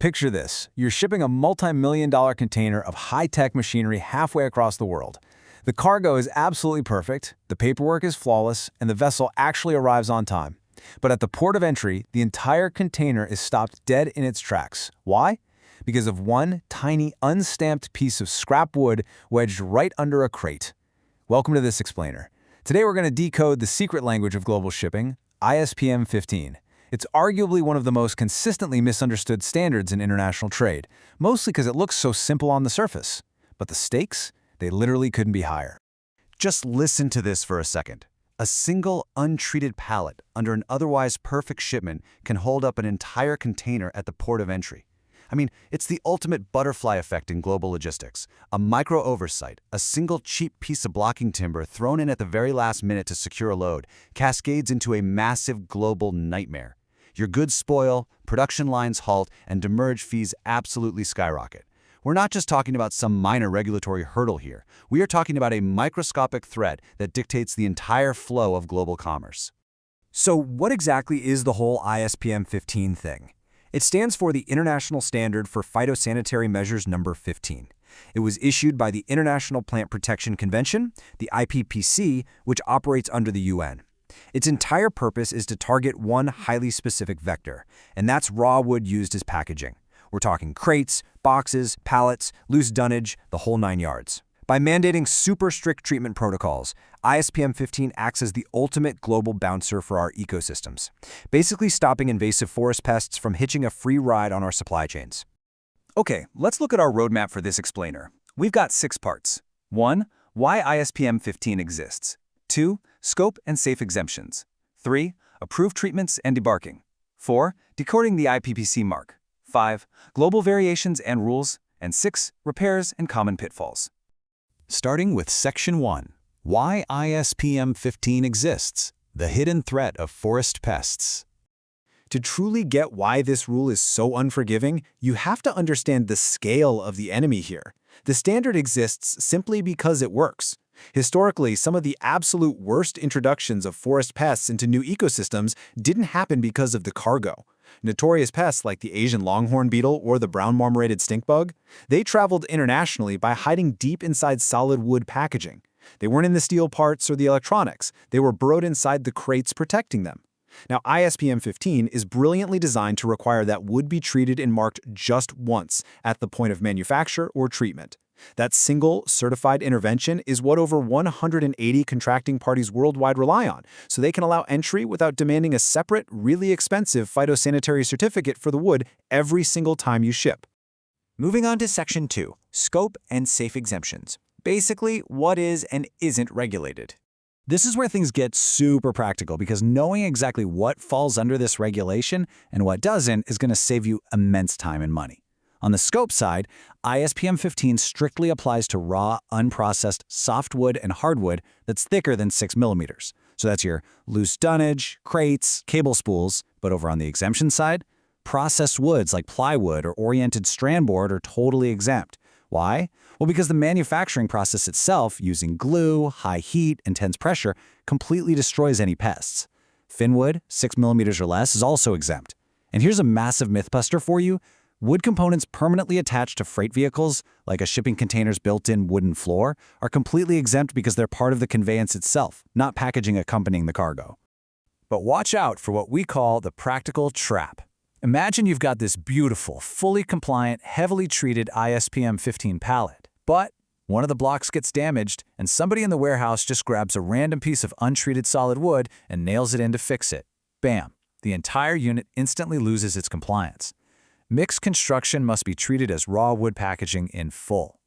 Picture this. You're shipping a multi-million-dollar container of high-tech machinery halfway across the world. The cargo is absolutely perfect, the paperwork is flawless, and the vessel actually arrives on time. But at the port of entry, the entire container is stopped dead in its tracks. Why? Because of one tiny, unstamped piece of scrap wood wedged right under a crate. Welcome to this explainer. Today we're going to decode the secret language of global shipping, ISPM 15. It's arguably one of the most consistently misunderstood standards in international trade, mostly because it looks so simple on the surface. But the stakes? They literally couldn't be higher. Just listen to this for a second. A single untreated pallet under an otherwise perfect shipment can hold up an entire container at the port of entry. I mean, it's the ultimate butterfly effect in global logistics. A micro oversight, a single cheap piece of blocking timber thrown in at the very last minute to secure a load, cascades into a massive global nightmare. Your goods spoil, production lines halt, and demurrage fees absolutely skyrocket. We're not just talking about some minor regulatory hurdle here. We are talking about a microscopic threat that dictates the entire flow of global commerce. So what exactly is the whole ISPM 15 thing? It stands for the International Standard for Phytosanitary Measures Number 15. It was issued by the International Plant Protection Convention, the IPPC, which operates under the UN. Its entire purpose is to target one highly specific vector, and that's raw wood used as packaging. We're talking crates, boxes, pallets, loose dunnage, the whole 9 yards. By mandating super strict treatment protocols, ISPM 15 acts as the ultimate global bouncer for our ecosystems, basically stopping invasive forest pests from hitching a free ride on our supply chains. Okay, let's look at our roadmap for this explainer. We've got 6 parts. 1. Why ISPM 15 exists. 2. Scope and safe exemptions. 3. Approved treatments and debarking. 4. Decoding the IPPC mark. 5. Global variations and rules. And 6. Repairs and common pitfalls. Starting with Section 1. Why ISPM 15 exists. The hidden threat of forest pests. To truly get why this rule is so unforgiving, you have to understand the scale of the enemy here. The standard exists simply because it works. Historically, some of the absolute worst introductions of forest pests into new ecosystems didn't happen because of the cargo. Notorious pests like the Asian longhorn beetle or the brown marmorated stink bug, they traveled internationally by hiding deep inside solid wood packaging. They weren't in the steel parts or the electronics. They were burrowed inside the crates protecting them. Now, ISPM 15 is brilliantly designed to require that wood be treated and marked just once at the point of manufacture or treatment. That single certified intervention is what over 180 contracting parties worldwide rely on, so they can allow entry without demanding a separate, really expensive phytosanitary certificate for the wood every single time you ship. Moving on to Section 2, Scope and Safe Exemptions. Basically, what is and isn't regulated. This is where things get super practical because knowing exactly what falls under this regulation and what doesn't is going to save you immense time and money. On the scope side, ISPM 15 strictly applies to raw, unprocessed softwood and hardwood that's thicker than 6 millimeters. So that's your loose dunnage, crates, cable spools. But over on the exemption side, processed woods like plywood or oriented strand board are totally exempt. Why? Well, because the manufacturing process itself, using glue, high heat, intense pressure, completely destroys any pests. Thin wood, 6 millimeters or less, is also exempt. And here's a massive mythbuster for you. Wood components permanently attached to freight vehicles, like a shipping container's built-in wooden floor, are completely exempt because they're part of the conveyance itself, not packaging accompanying the cargo. But watch out for what we call the practical trap. Imagine you've got this beautiful, fully compliant, heavily treated ISPM 15 pallet, but one of the blocks gets damaged and somebody in the warehouse just grabs a random piece of untreated solid wood and nails it in to fix it. Bam! The entire unit instantly loses its compliance. Mixed construction must be treated as raw wood packaging in full.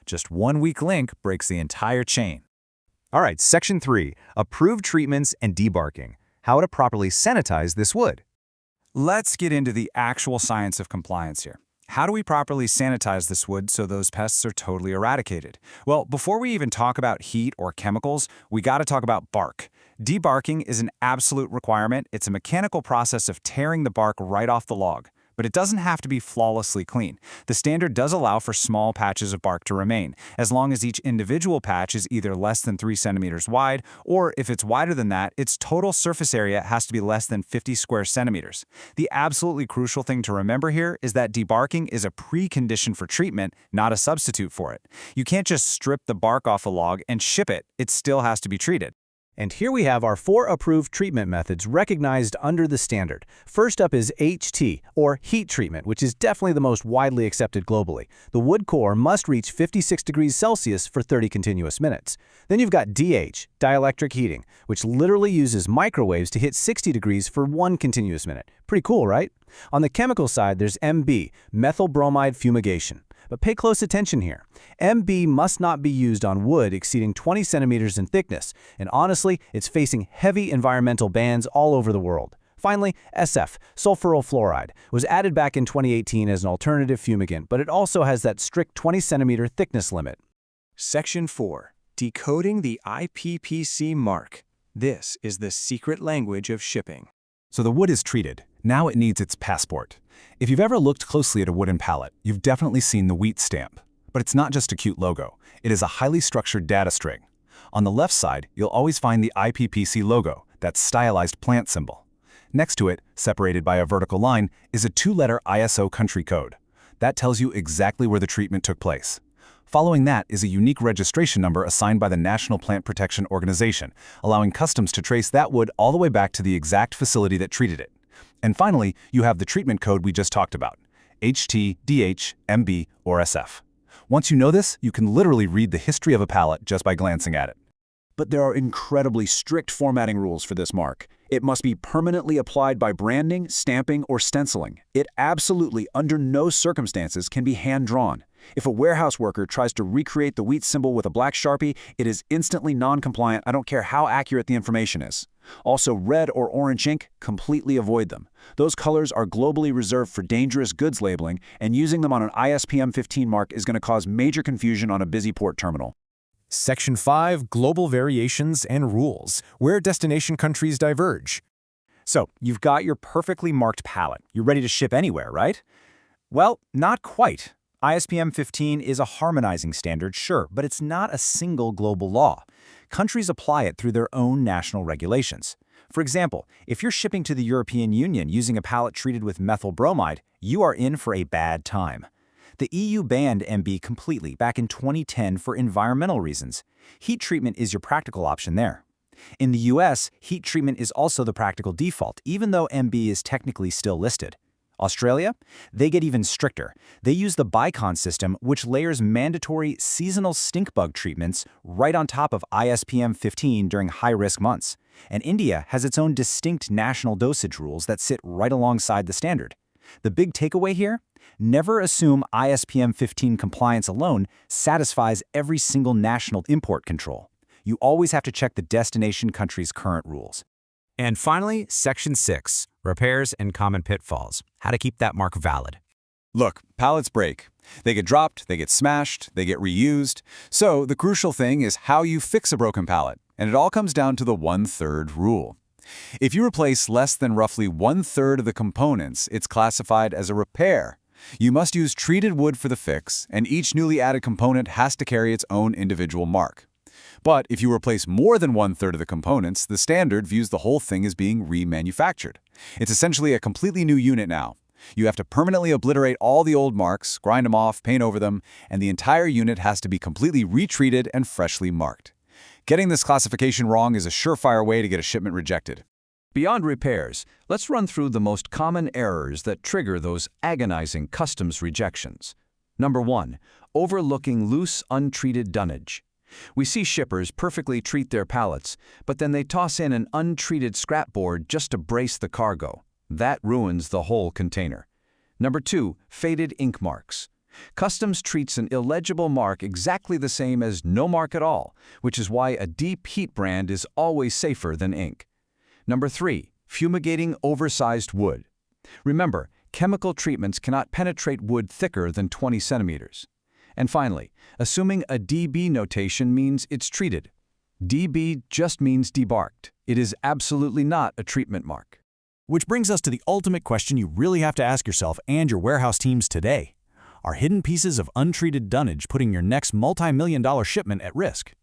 Just one weak link breaks the entire chain. All right, Section 3, Approved Treatments and Debarking. How to properly sanitize this wood. Let's get into the actual science of compliance here. How do we properly sanitize this wood so those pests are totally eradicated? Well, before we even talk about heat or chemicals, we got to talk about bark. Debarking is an absolute requirement. It's a mechanical process of tearing the bark right off the log. But it doesn't have to be flawlessly clean. The standard does allow for small patches of bark to remain, as long as each individual patch is either less than 3 centimeters wide, or if it's wider than that, its total surface area has to be less than 50 square centimeters. The absolutely crucial thing to remember here is that debarking is a precondition for treatment, not a substitute for it. You can't just strip the bark off a log and ship it. It still has to be treated. And here we have our 4 approved treatment methods recognized under the standard. First up is HT, or heat treatment, which is definitely the most widely accepted globally. The wood core must reach 56 degrees Celsius for 30 continuous minutes. Then you've got DH, dielectric heating, which literally uses microwaves to hit 60 degrees for 1 continuous minute. Pretty cool, right? On the chemical side, there's MB, methyl bromide fumigation. But pay close attention here. MB must not be used on wood exceeding 20 centimeters in thickness, and honestly, it's facing heavy environmental bans all over the world. Finally, SF, sulfuryl fluoride, was added back in 2018 as an alternative fumigant, but it also has that strict 20-centimeter thickness limit. Section 4. Decoding the IPPC mark. This is the secret language of shipping. So the wood is treated. Now it needs its passport. If you've ever looked closely at a wooden pallet, you've definitely seen the wheat stamp. But it's not just a cute logo. It is a highly structured data string. On the left side, you'll always find the IPPC logo, that stylized plant symbol. Next to it, separated by a vertical line, is a 2-letter ISO country code. That tells you exactly where the treatment took place. Following that is a unique registration number assigned by the National Plant Protection Organization, allowing customs to trace that wood all the way back to the exact facility that treated it. And finally, you have the treatment code we just talked about, HT, DH, MB, or SF. Once you know this, you can literally read the history of a pallet just by glancing at it. But there are incredibly strict formatting rules for this mark. It must be permanently applied by branding, stamping, or stenciling. It absolutely, under no circumstances, can be hand-drawn. If a warehouse worker tries to recreate the wheat symbol with a black Sharpie, it is instantly non-compliant. I don't care how accurate the information is. Also, red or orange ink, completely avoid them. Those colors are globally reserved for dangerous goods labeling, and using them on an ISPM 15 mark is going to cause major confusion on a busy port terminal. Section 5, Global Variations and Rules, where destination countries diverge. So, you've got your perfectly marked pallet. You're ready to ship anywhere, right? Well, not quite. ISPM 15 is a harmonizing standard, sure, but it's not a single global law. Countries apply it through their own national regulations. For example, if you're shipping to the European Union using a pallet treated with methyl bromide, you are in for a bad time. The EU banned MB completely back in 2010 for environmental reasons. Heat treatment is your practical option there. In the US, heat treatment is also the practical default, even though MB is technically still listed. Australia? They get even stricter. They use the Bicon system, which layers mandatory seasonal stink bug treatments right on top of ISPM 15 during high-risk months. And India has its own distinct national dosage rules that sit right alongside the standard. The big takeaway here? Never assume ISPM 15 compliance alone satisfies every single national import control. You always have to check the destination country's current rules. And finally, Section 6, Repairs and Common Pitfalls, how to keep that mark valid. Look, pallets break. They get dropped, they get smashed, they get reused. So the crucial thing is how you fix a broken pallet, and it all comes down to the 1/3 rule. If you replace less than roughly 1/3 of the components, it's classified as a repair. You must use treated wood for the fix, and each newly added component has to carry its own individual mark. But if you replace more than 1/3 of the components, the standard views the whole thing as being remanufactured. It's essentially a completely new unit now. You have to permanently obliterate all the old marks, grind them off, paint over them, and the entire unit has to be completely retreated and freshly marked. Getting this classification wrong is a surefire way to get a shipment rejected. Beyond repairs, let's run through the most common errors that trigger those agonizing customs rejections. Number 1, overlooking loose, untreated dunnage. We see shippers perfectly treat their pallets, but then they toss in an untreated scrapboard just to brace the cargo. That ruins the whole container. Number 2, faded ink marks. Customs treats an illegible mark exactly the same as no mark at all, which is why a deep heat brand is always safer than ink. Number 3, fumigating oversized wood. Remember, chemical treatments cannot penetrate wood thicker than 20 centimeters. And finally, assuming a DB notation means it's treated. DB just means debarked. It is absolutely not a treatment mark. Which brings us to the ultimate question you really have to ask yourself and your warehouse teams today. Are hidden pieces of untreated dunnage putting your next multi-million-dollar shipment at risk?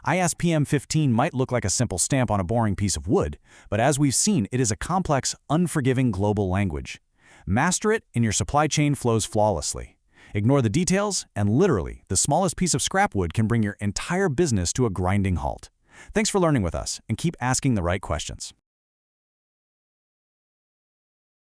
ISPM 15 might look like a simple stamp on a boring piece of wood, but as we've seen, it is a complex, unforgiving global language. Master it, and your supply chain flows flawlessly. Ignore the details, and literally, the smallest piece of scrap wood can bring your entire business to a grinding halt. Thanks for learning with us, and keep asking the right questions.